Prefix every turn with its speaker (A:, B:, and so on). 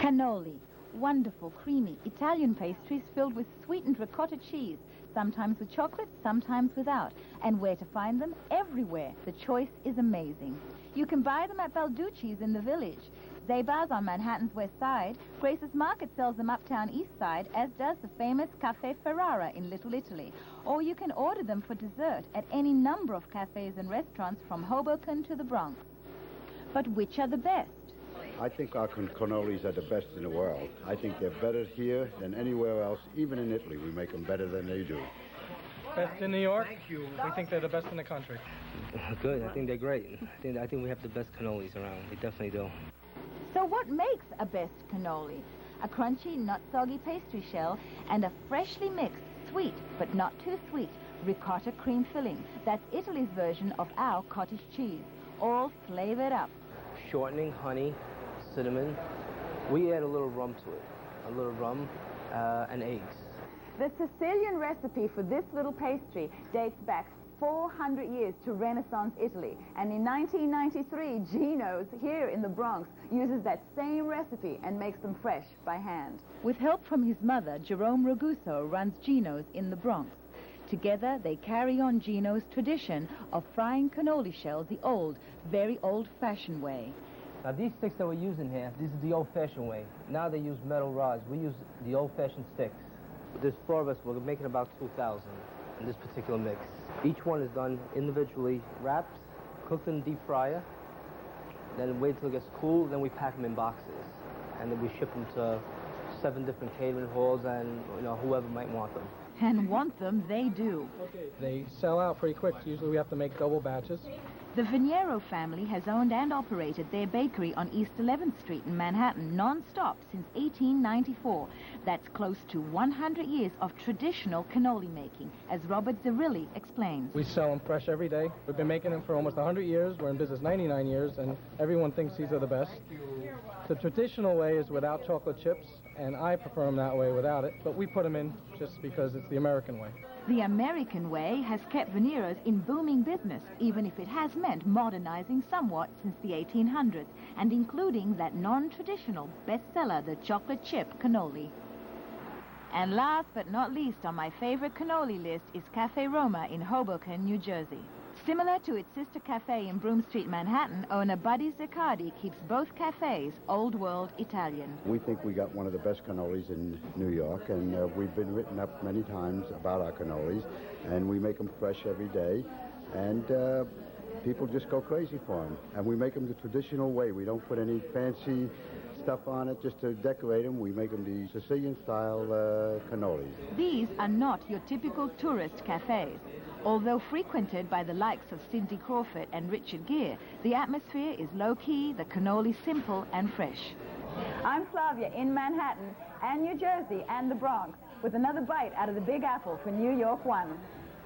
A: Cannoli. Wonderful, creamy Italian pastries filled with sweetened ricotta cheese, sometimes with chocolate, sometimes without. And where to find them? Everywhere. The choice is amazing. You can buy them at Balducci's in the Village, Zeba's on Manhattan's West Side, Grace's Market sells them uptown East Side, as does the famous Cafe Ferrara in Little Italy. Or you can order them for dessert at any number of cafes and restaurants from Hoboken to the Bronx. But which are the best?
B: I think our cannolis are the best in the world. I think they're better here than anywhere else. Even in Italy, we make them better than they do.
C: Best in New York? Thank you. We think they're the best in the country.
D: Good. I think they're great. I think we have the best cannolis around. We definitely do.
A: So what makes a best cannoli? A crunchy, not soggy pastry shell and a freshly mixed, sweet, but not too sweet, ricotta cream filling. That's Italy's version of our cottage cheese, all flavored up.
D: Shortening, honey, cinnamon. We add a little rum to it. A little rum and eggs.
A: The Sicilian recipe for this little pastry dates back 400 years to Renaissance Italy. And in 1993, Gino's here in the Bronx uses that same recipe and makes them fresh by hand. With help from his mother, Jerome Raguso runs Gino's in the Bronx. Together, they carry on Gino's tradition of frying cannoli shells the old, very old-fashioned way.
D: Now, these sticks that we're using here, this is the old-fashioned way. Now they use metal rods. We use the old-fashioned sticks. There's 4 of us. We're making about 2,000 in this particular mix. Each one is done individually, wrapped, cooked in deep fryer, then wait till it gets cool, then we pack them in boxes. And then we ship them to 7 different catering halls and, whoever might want them.
A: And want them, they do.
C: They sell out pretty quick. Usually we have to make double batches.
A: The Veniero family has owned and operated their bakery on East 11th Street in Manhattan non-stop since 1894. That's close to 100 years of traditional cannoli making, as Robert Zerilli explains.
C: We sell them fresh every day. We've been making them for almost 100 years. We're in business 99 years, and everyone thinks these are the best. The traditional way is without chocolate chips, and I prefer them that way without it, but we put them in just because it's the American way.
A: The American way has kept Veniero's in booming business, even if it has meant modernizing somewhat since the 1800s, and including that non-traditional bestseller, the chocolate chip cannoli. And last but not least on my favorite cannoli list is Cafe Roma in Hoboken, New Jersey. Similar to its sister cafe in Broome Street, Manhattan, owner Buddy Ziccardi keeps both cafes old world Italian.
B: We think we got one of the best cannolis in New York, and we've been written up many times about our cannolis, and we make them fresh every day, and people just go crazy for them. And we make them the traditional way. We don't put any fancy stuff on it just to decorate them. We make them the Sicilian-style cannolis.
A: These are not your typical tourist cafes. Although frequented by the likes of Cindy Crawford and Richard Gere, the atmosphere is low-key, the cannoli simple and fresh. I'm Flavia in Manhattan and New Jersey and the Bronx with another bite out of the Big Apple for New York 1.